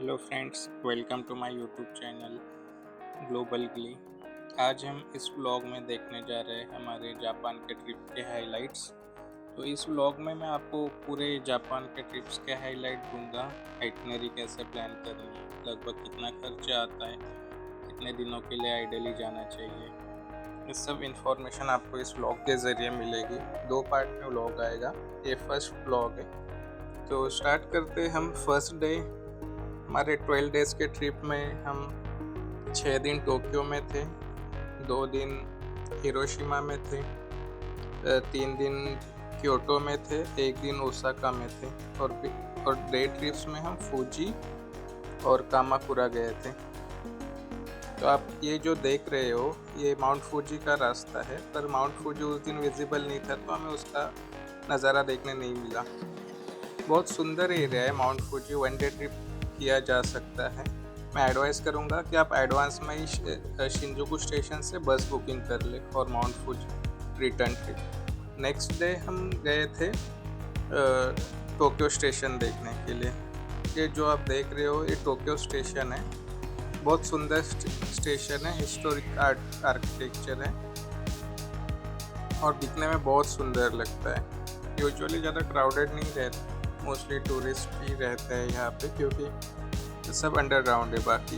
Hello friends, welcome to my YouTube channel global ग्ली। आज हम इस व्लॉग में देखने जा रहे हैं हमारे जापान के ट्रिप के हाइलाइट्स। तो इस व्लॉग में मैं आपको पूरे जापान के ट्रिप्स के हाइलाइट दूंगा। आइटनरी कैसे प्लान करनी है, लगभग कितना खर्चा आता है, कितने दिनों के लिए आइडियली जाना चाहिए, इस सब इंफॉर्मेशन आपको इस व्लॉग के ज़रिए मिलेगी। 2 पार्ट में व्लॉग आएगा, ये फर्स्ट व्लॉग है। तो स्टार्ट करते हैं हम फर्स्ट डे। हमारे 12 डेज़ के ट्रिप में हम 6 दिन टोक्यो में थे, 2 दिन हिरोशिमा में थे, 3 दिन क्योटो में थे, 1 दिन ओसाका में थे। और डे ट्रिप्स में हम फूजी और कामाकुरा गए थे। तो आप ये जो देख रहे हो, ये माउंट फूजी का रास्ता है, पर माउंट फूजी उस दिन विजिबल नहीं था, तो हमें उसका नज़ारा देखने नहीं मिला। बहुत सुंदर एरिया है mount Fuji, one day trip किया जा सकता है। मैं एडवाइस करूँगा कि आप एडवांस में ही शिंजुकू स्टेशन से बस बुकिंग कर ले और mount Fuji return trip. Next day हम गए थे टोक्यो स्टेशन देखने के लिए। ये जो आप देख रहे हो, ये टोक्यो स्टेशन है। बहुत सुंदर स्टेशन है, हिस्टोरिक आर्किटेक्चर है और दिखने में बहुत सुंदर लगता है। यूजुअली ज़्यादा क्राउडेड नहीं रहता, मोस्टली टूरिस्ट ही रहते हैं यहाँ पे, क्योंकि सब अंडरग्राउंड है। बाकी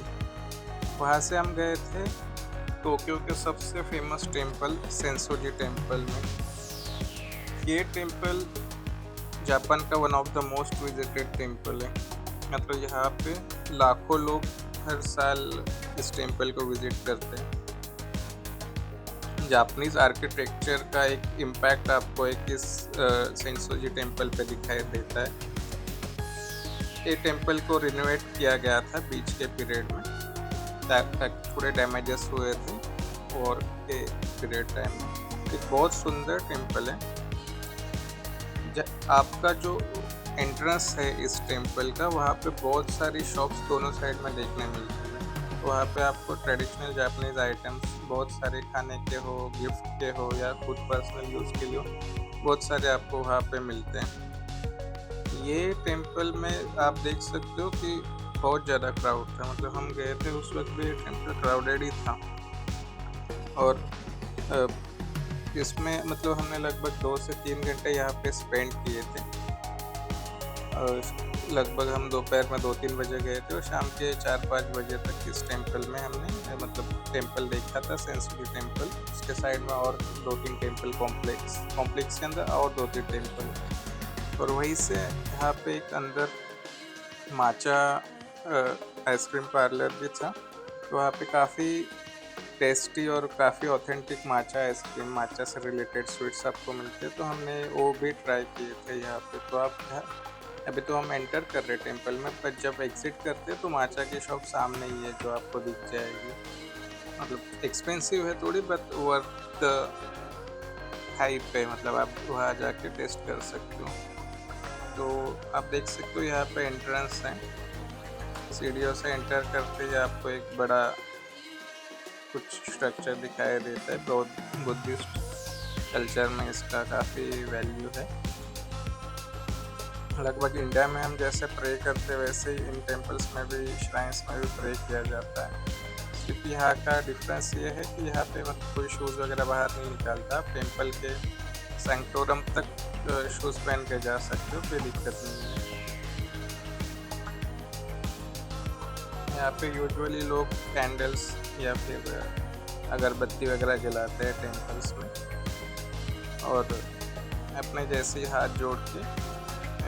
वहाँ से हम गए थे टोक्यो के सबसे फेमस टेम्पल सेंसोजी टेम्पल में। ये टेम्पल जापान का one of the most visited temple है। मतलब यहाँ पे लाखों लोग हर साल इस टेम्पल को विजिट करते हैं। जापानीज आर्किटेक्चर का एक इम्पैक्ट आपको एक इस सेंसोजी टेम्पल पे दिखाई देता है। ये टेम्पल को रिनोवेट किया गया था बीच के पीरियड में, थोड़े डैमेजेस हुए थे और के पीरियड टाइम में। एक बहुत सुंदर टेम्पल है। आपका जो एंट्रेंस है इस टेम्पल का, वहाँ पे बहुत सारी शॉप्स दोनों साइड में देखने मिलती है। वहाँ पे आपको ट्रेडिशनल जापानीज आइटम्स बहुत सारे खाने के हो, गिफ्ट के हो या खुद पर्सनल यूज़ के लिए हो, बहुत सारे आपको वहाँ पे मिलते हैं। ये टेम्पल में आप देख सकते हो कि बहुत ज़्यादा क्राउड था। मतलब हम गए थे उस वक्त भी ये टेम्पल क्राउडेड ही था। और इसमें मतलब हमने लगभग 2 से 3 घंटे यहाँ पे स्पेंड किए थे। लगभग हम दोपहर में 2-3 बजे गए थे और शाम के 4-5 बजे तक इस टेम्पल में हमने मतलब टेम्पल देखा था, सेंसोजी टेम्पल। उसके साइड में और 2-3 टेम्पल कॉम्प्लेक्स के अंदर और 2-3 टेम्पल। और वहीं से यहाँ पे एक अंदर माचा आइसक्रीम पार्लर भी था। तो वहाँ पे काफ़ी टेस्टी और काफ़ी ऑथेंटिक माचा आइसक्रीम, माचा से रिलेटेड स्वीट्स आपको मिलते हैं, तो हमने वो भी ट्राई किए थे यहाँ पे। तो आप अभी तो हम एंटर कर रहे टेम्पल में, पर जब एग्जिट करते हैं तो माचा की शॉप सामने ही है जो आपको दिख जाएगी। मतलब एक्सपेंसिव है थोड़ी, बट वर्थ द हाइप है। मतलब आप वहाँ जाके टेस्ट कर सकते हो। तो आप देख सकते हो यहाँ पे एंट्रेंस है। सीढ़ियों से एंटर करते ही आपको एक बड़ा कुछ स्ट्रक्चर दिखाई देता है। बुद्धिस्ट कल्चर में इसका काफ़ी वैल्यू है। लगभग इंडिया में हम जैसे प्रे करते वैसे ही इन टेम्पल्स में भी, श्राइन्स में भी प्रे किया जाता है। सिर्फ यहाँ का डिफरेंस ये है कि यहाँ पे मतलब कोई शूज़ वगैरह बाहर नहीं निकालता। आप टेम्पल के सैंक्टोरम तक शूज़ पहन के जा सकते हो, कोई दिक्कत नहीं है। यहाँ पे यूजुअली लोग कैंडल्स या फिर अगरबत्ती वगैरह जलाते हैं टेम्पल्स में, और अपने जैसे ही हाथ जोड़ के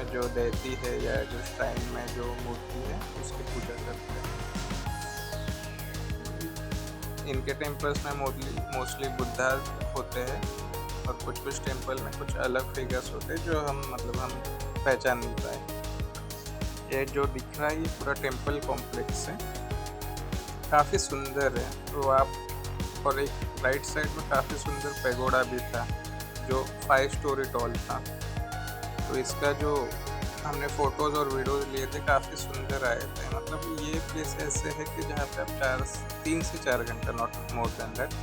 जो देती है या जो श्राइन में जो मूर्ति है उसकी पूजा करते हैं। इनके टेम्पल्स में मोस्टली बुद्धा होते हैं और कुछ टेम्पल में कुछ अलग फिगर्स होते हैं जो हम पहचान नहीं पाए। ये जो दिख रहा है ये पूरा टेम्पल कॉम्प्लेक्स है, काफ़ी सुंदर है। तो आप, और एक राइट साइड में काफ़ी सुंदर पैगोडा भी था जो 5 स्टोरी टॉल था। तो इसका जो हमने फ़ोटोज़ और वीडियोज़ लिए थे काफ़ी सुंदर आए थे। मतलब ये प्लेस ऐसे है कि जहाँ पे आप 3 से 4 घंटा, नॉट मोर देन दैट,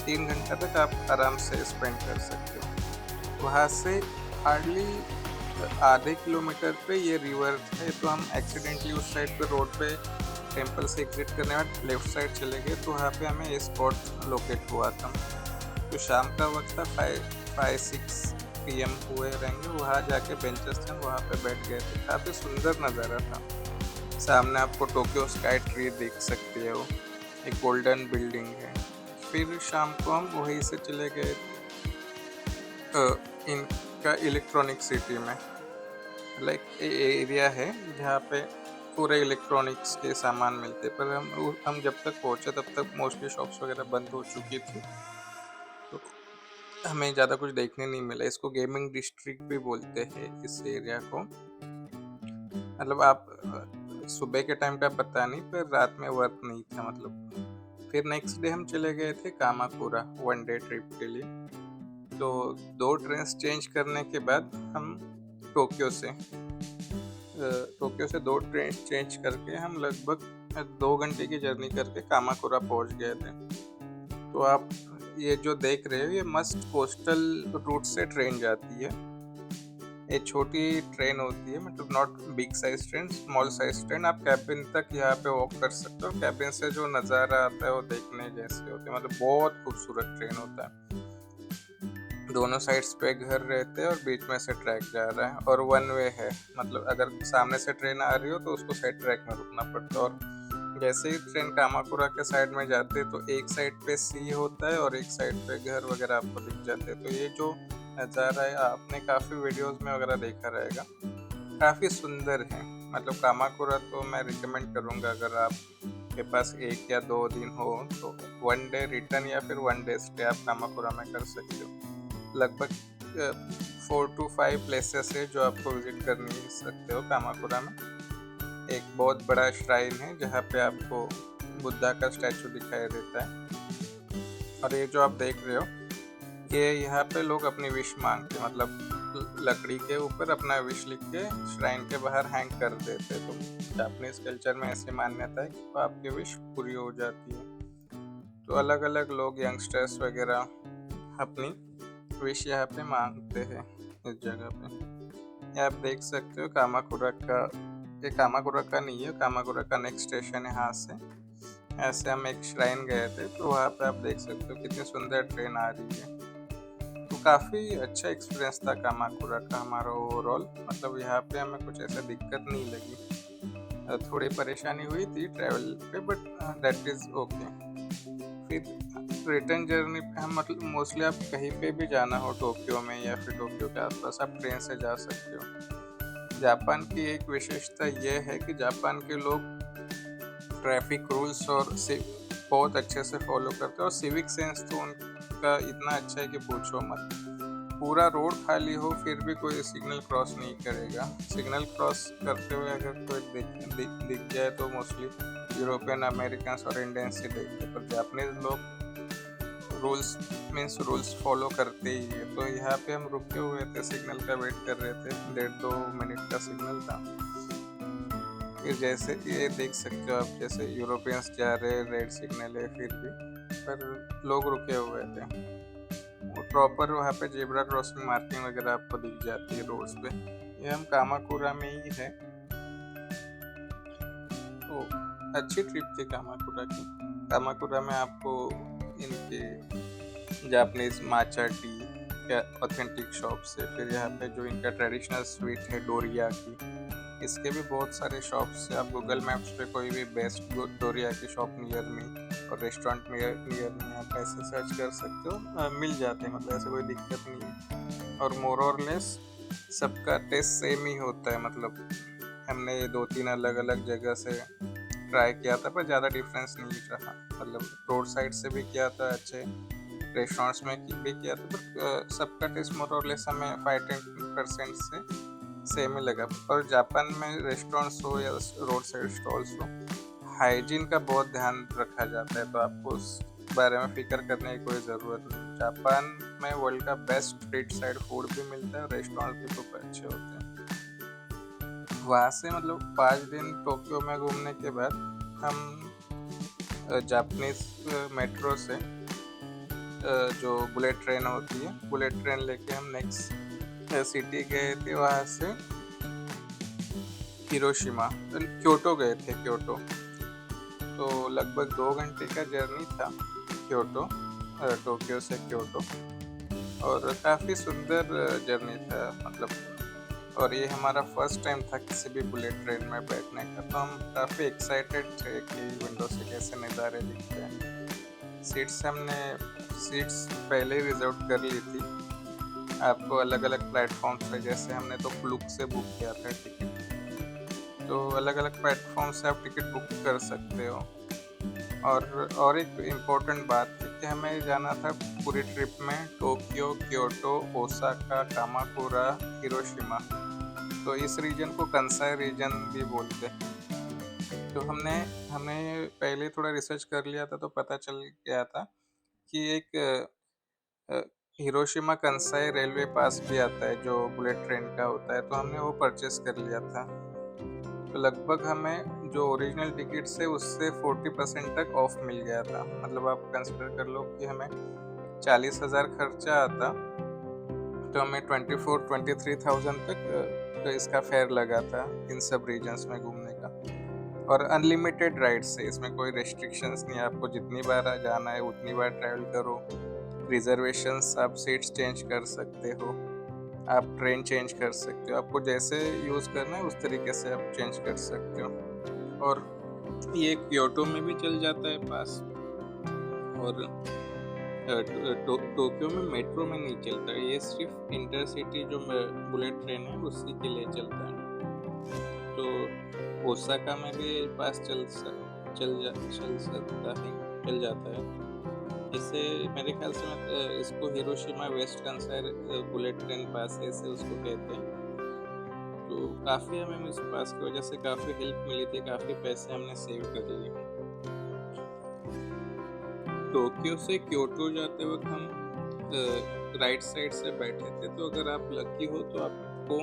3 घंटा तक आप आराम से स्पेंड कर सकते हो। वहाँ से हार्डली आधे किलोमीटर पे ये रिवर है, तो हम एक्सीडेंटली उस साइड पे रोड पे टेंपल से एग्जिट करने बाद लेफ्ट साइड चले गए, तो वहाँ पे हमें ये स्पॉट लोकेट हुआ था। तो शाम का वक्त था, 5-6 PM हुए रहेंगे। वहाँ जाके बेंचेस थे, वहाँ पे बैठ गए थे। काफ़ी सुंदर नज़ारा था। सामने आपको टोक्यो स्काई ट्री देख सकते हो, एक गोल्डन बिल्डिंग है। फिर शाम को हम वहीं से चले गए इनका इलेक्ट्रॉनिक सिटी में। लाइक एरिया है जहाँ पे पूरे इलेक्ट्रॉनिक्स के सामान मिलते, पर हम जब तक पहुँचे तब तक मोस्टली शॉप्स वगैरह बंद हो चुकी थी, तो हमें ज़्यादा कुछ देखने नहीं मिला। इसको गेमिंग डिस्ट्रिक्ट भी बोलते हैं इस एरिया को। मतलब आप सुबह के टाइम का पता नहीं, पर रात में वर्क नहीं था मतलब। फिर नेक्स्ट डे हम चले गए थे कामाकुरा 1 डे ट्रिप के लिए। तो 2 ट्रेन चेंज करने के बाद हम टोक्यो से टोक्यो से 2 ट्रेन चेंज करके हम लगभग 2 घंटे की जर्नी करके कामाकुरा पहुंच गए थे। तो आप ये जो देख रहे हो, ये मस्ट कोस्टल रूट से ट्रेन जाती है। ये छोटी ट्रेन होती है, मतलब not big size train, small size train. आप कैबिन तक यहाँ पे वॉक कर सकते हो। कैबिन से जो नज़ारा आता है वो देखने जैसे होते हैं, मतलब बहुत खूबसूरत ट्रेन होता है। दोनों साइड्स पे घर रहते हैं और बीच में से ट्रैक जा रहा है, और 1 वे है। मतलब अगर सामने से ट्रेन आ रही हो तो उसको साइड ट्रैक में रुकना पड़ता है। और जैसे ही ट्रेन कामाकुरा के साइड में जाते हैं तो एक साइड पे सी होता है और एक साइड पे घर वगैरह आपको दिख जाते हैं। तो ये जो नज़ारा है आपने काफ़ी वीडियोस में वगैरह देखा रहेगा, काफ़ी सुंदर है। मतलब कामाकुरा तो मैं रिकमेंड करूँगा, अगर आप के पास 1 या 2 दिन हो तो 1 डे रिटर्न या फिर 1 डे स्टे आप कामाकुरा में कर सकते हो। लगभग 4 to 5 प्लेसेस है जो आपको विजिट करनी सकते हो कामाकुरा में। एक बहुत बड़ा श्राइन है जहाँ पे आपको बुद्धा का स्टैचू दिखाई देता है। और ये जो आप देख रहे हो, ये यहाँ पे लोग अपनी विश मांगते, मतलब लकड़ी के ऊपर अपना विश लिख के श्राइन के बाहर हैंग कर देते। तो जापानीज कल्चर में ऐसी मान्यता है कि आपकी विश पूरी हो जाती है। तो अलग अलग लोग, यंगस्टर्स वगैरह अपनी विश यहाँ पे मांगते हैं इस जगह पे। ये आप देख सकते हो कामाकुरा का, ये कामाकुरा का नहीं है, कामाकुरा का नेक्स्ट स्टेशन है यहाँ से। ऐसे हम एक श्राइन गए थे, तो वहाँ पे आप देख सकते हो कितनी सुंदर ट्रेन आ रही है। तो काफ़ी अच्छा एक्सपीरियंस था कामाकुरा का हमारा ओवरऑल। मतलब यहाँ पे हमें कुछ ऐसा दिक्कत नहीं लगी। थोड़ी परेशानी हुई थी ट्रैवल पे, बट दैट इज़ ओके। फिर रिटर्न जर्नी पे हम, मतलब मोस्टली आप कहीं पे भी जाना हो टोक्यो में या फिर टोक्यो के आसपास, आप ट्रेन से जा सकते हो। जापान की एक विशेषता यह है कि जापान के लोग ट्रैफिक रूल्स और बहुत अच्छे से फॉलो करते हैं, और सिविक सेंस तो उनका इतना अच्छा है कि पूछो मत। पूरा रोड खाली हो फिर भी कोई सिग्नल क्रॉस नहीं करेगा। सिग्नल क्रॉस करते हुए अगर कोई दिख जाए तो मोस्टली यूरोपियन, अमेरिकन और इंडियंस ही देखते, पर जापानीज लोग रूल्स फॉलो करते ही है। तो यहाँ पे हम रुके हुए थे, सिग्नल का वेट कर रहे थे, 1.5-2 मिनट का सिग्नल था। फिर जैसे ये देख सकते हो आप, जैसे यूरोपियंस जा रहे, रेड सिग्नल है फिर भी, पर लोग रुके हुए थे। वो प्रॉपर वहाँ पे जेब्रा क्रॉसिंग मार्किंग वगैरह आपको दिख जाती है रोड्स पे। ये हम कामाकुरा में ही है। तो अच्छी ट्रिप थी कामाकुरा की। कामाकुरा में आपको इनके जापानीज माचा टी या ऑथेंटिक शॉप से, फिर यहाँ पे जो इनका ट्रेडिशनल स्वीट है डोरिया की, इसके भी बहुत सारे शॉप्स है। आप गूगल मैप्स पे कोई भी बेस्ट डोरिया की शॉप नियर मी और रेस्टोरेंट नियर मी आप ऐसे सर्च कर सकते हो, मिल जाते हैं। मतलब ऐसे कोई दिक्कत नहीं है। और मोर और लेस सबका टेस्ट सेम ही होता है। मतलब हमने 2-3 अलग अलग जगह से ट्राई किया था, पर ज़्यादा डिफरेंस नहीं रहा। मतलब रोड साइड से भी किया था, अच्छे रेस्टोरेंट्स में भी किया था, पर सबका टेस्ट मोर और लेस हमें 5-10% से सेम ही लगा। और जापान में रेस्टोरेंट्स हो या रोड साइड स्टॉल्स हो, हाइजीन का बहुत ध्यान रखा जाता है, तो आपको उस बारे में फिक्र करने की कोई ज़रूरत नहीं। जापान में वर्ल्ड का बेस्ट स्ट्रीट साइड फूड भी मिलता है, रेस्टोरेंट भी खूब अच्छे होते हैं। वहाँ से मतलब 5 दिन टोक्यो में घूमने के बाद हम जापानीज मेट्रो से जो बुलेट ट्रेन होती है, बुलेट ट्रेन लेके हम नेक्स्ट सिटी गए थे, वहाँ से हिरोशिमा क्योटो गए थे, क्योटो। तो लगभग 2 घंटे का जर्नी था क्योटो, टोक्यो से क्योटो। और काफ़ी सुंदर जर्नी था मतलब। और ये हमारा फर्स्ट टाइम था किसी भी बुलेट ट्रेन में बैठने का, तो हम काफ़ी एक्साइटेड थे कि विंडो से कैसे नज़ारे दिखते हैं। सीट्स पहले ही रिजर्व कर ली थी। आपको अलग अलग प्लेटफॉर्म पे, जैसे हमने तो क्लूक से बुक किया था टिकट, तो अलग अलग प्लेटफॉर्म से आप टिकट बुक कर सकते हो। और एक इम्पोर्टेंट बात थी कि हमें जाना था पूरी ट्रिप में Tokyo, Kyoto, Osaka, Kamakura, Hiroshima. तो इस रीजन को कंसाई रीजन भी बोलते हैं। तो हमने हमने पहले थोड़ा रिसर्च कर लिया था, तो पता चल गया था कि एक अ, हिरोशिमा कंसाई रेलवे पास भी आता है जो बुलेट ट्रेन का होता है, तो हमने वो परचेस कर लिया था। तो लगभग हमें जो ओरिजिनल टिकट्स है उससे 40% तक ऑफ मिल गया था। मतलब आप कंसिडर कर लो कि हमें 40,000 खर्चा आता, तो हमें 24-23,000 तक इसका फेयर लगा था इन सब रीजन्स में घूमने का। और अनलिमिटेड राइड्स है, इसमें कोई रेस्ट्रिक्शंस नहीं है। आपको जितनी बार जाना है उतनी बार ट्रैवल करो। रिजर्वेशंस, आप सीट्स चेंज कर सकते हो, आप ट्रेन चेंज कर सकते हो, आपको जैसे यूज़ करना है उस तरीके से आप चेंज कर सकते हो। और ये क्योटो में भी चल जाता है पास। और टोक्यो में मेट्रो में नहीं चलता है, ये सिर्फ इंटरसिटी जो बुलेट ट्रेन है उसी के लिए चलता है। तो ओसाका में भी पास चल सकता है, चल जाता है। इसे मेरे ख्याल से इसको Hiroshima west Kansai bullet train पास है, इसे उसको कहते हैं। तो काफ़ी हमें इस पास की वजह से काफ़ी हेल्प मिली थी, काफ़ी पैसे हमने सेव कर लिए। टोक्यो से क्योटो जाते वक्त हम राइट साइड से बैठे थे, तो अगर आप लकी हो तो आपको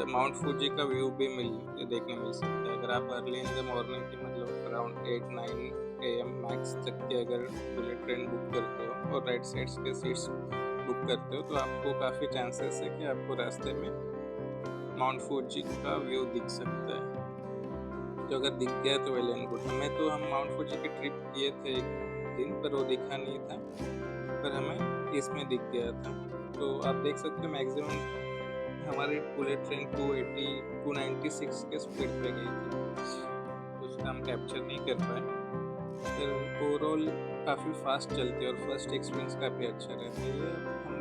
माउंट फूजी का व्यू भी देखने मिल सकता है। अगर आप अर्ली इन द मॉर्निंग की मतलब अराउंड 8-9 AM मैक्स तक की अगर बुलेट ट्रेन बुक करते हो और राइट साइड्स के सीट्स बुक करते हो, तो आपको काफ़ी चांसेस है कि आपको रास्ते में माउंट फूजी का व्यू दिख सकता है। तो अगर दिख गया तो वेल एंड गुड। हम माउंट फूजी की ट्रिप किए थे एक दिन, पर वो दिखा नहीं था, पर हमें इसमें दिख गया था। तो आप देख सकते हो मैक्सिमम हमारी बुलेट ट्रेन 296 के स्पीड पे गई थी, तो उसका हम कैप्चर नहीं कर पाए। फिर ओवरऑल काफ़ी फास्ट चलती है और फर्स्ट एक्सपीरियंस काफ़ी अच्छा रहता है। ये हम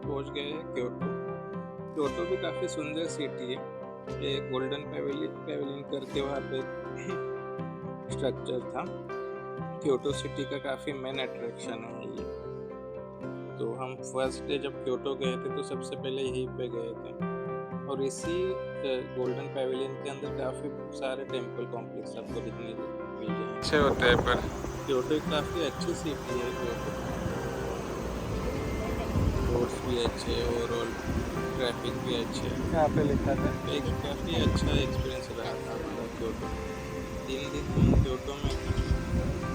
पहुँच गए हैं क्योटो। क्योटो भी काफ़ी सुंदर सिटी है। ये गोल्डन पेविलियन करके वहाँ पे स्ट्रक्चर था। क्योटो सिटी का काफ़ी मेन अट्रैक्शन है ये। तो हम फर्स्ट डे जब क्योटो गए थे तो सबसे पहले यहीं पे गए थे। और इसी गोल्डन पेविलियन के अंदर काफ़ी सारे टेम्पल कॉम्प्लेक्स आपको दिखने मिल जाएंगे। अच्छे होते हैं, पर क्योटो एक काफ़ी अच्छी सिटी है। क्योटो रोड्स भी अच्छे हैं, ओवरऑल ट्रैफिक भी अच्छे है। यहाँ पे लिखा था। एक काफ़ी अच्छा एक्सपीरियंस रहा था हमारा क्योटो। 3 दिन हम क्योटो में थे,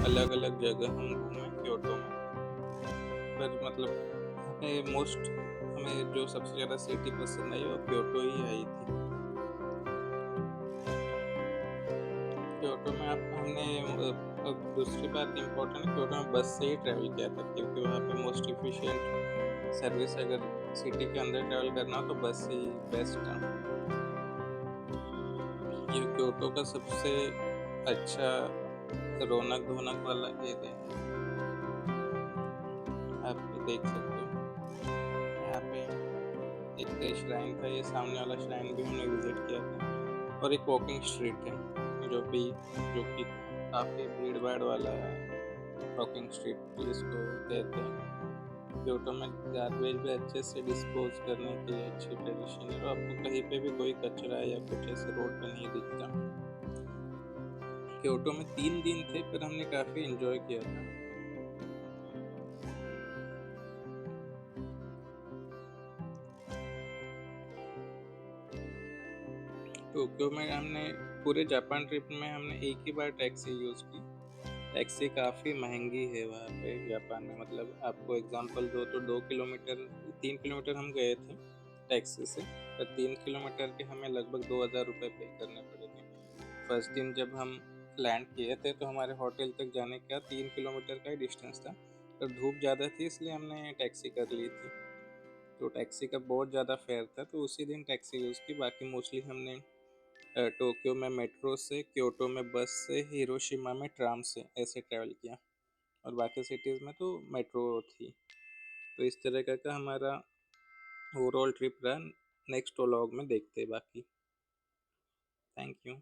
अलग अलग जगह हम घूमे क्योटो में। पर मतलब हमें जो सबसे ज़्यादा सिटी पसंद आई वो क्योटो ही आई थी। क्योटो में आप हमने दूसरी बात इम्पोर्टेंट है, क्योटो में बस से ही ट्रैवल किया था, क्योंकि वहाँ पे मोस्ट इफिशिएंट सर्विस, अगर सिटी के अंदर ट्रैवल करना हो तो बस ही बेस्ट है। ये क्योटो का सबसे अच्छा रौनक धोनक वाला एरिया है, आप देख सकते हो। यहाँ पे एक श्राइन था, ये सामने वाला श्राइन भी हमने विजिट किया था। और एक वॉकिंग स्ट्रीट है जो कि काफ़ी भीड़ भाड़ वाला वॉकिंग स्ट्रीट जिसको कहते हैं। क्योटो में गार्बेज भी अच्छे से डिस्पोज करने की अच्छी ट्रेडिशन है, और आपको कहीं पे भी कोई कचरा या कुछ ऐसे रोड पे नहीं दिखता। क्योटो में 3 दिन थे, पर हमने काफ़ी एंजॉय किया था। टोक्यो में हमने पूरे जापान ट्रिप में हमने एक ही बार टैक्सी यूज़ की। टैक्सी काफ़ी महंगी है वहाँ पे जापान में। मतलब आपको एग्जांपल दो तो 2 किलोमीटर 3 किलोमीटर हम गए थे टैक्सी से, पर 3 किलोमीटर के हमें लगभग 2,000 रुपये पे करने पड़े थे। फर्स्ट दिन जब हम लैंड किए थे तो हमारे होटल तक जाने का 3 किलोमीटर का ही डिस्टेंस था, पर धूप ज़्यादा थी इसलिए हमने टैक्सी कर ली थी। तो टैक्सी का बहुत ज़्यादा फेयर था, तो उसी दिन टैक्सी यूज़ की। बाकी मोस्टली हमने टोक्यो में मेट्रो से, क्योटो में बस से, हिरोशिमा में ट्राम से ऐसे ट्रैवल किया, और बाकी सिटीज़ में तो मेट्रो थी। तो इस तरह का हमारा ओवरऑल ट्रिप रहा। नेक्स्ट व्लॉग में देखते हैं बाकी। Thank you.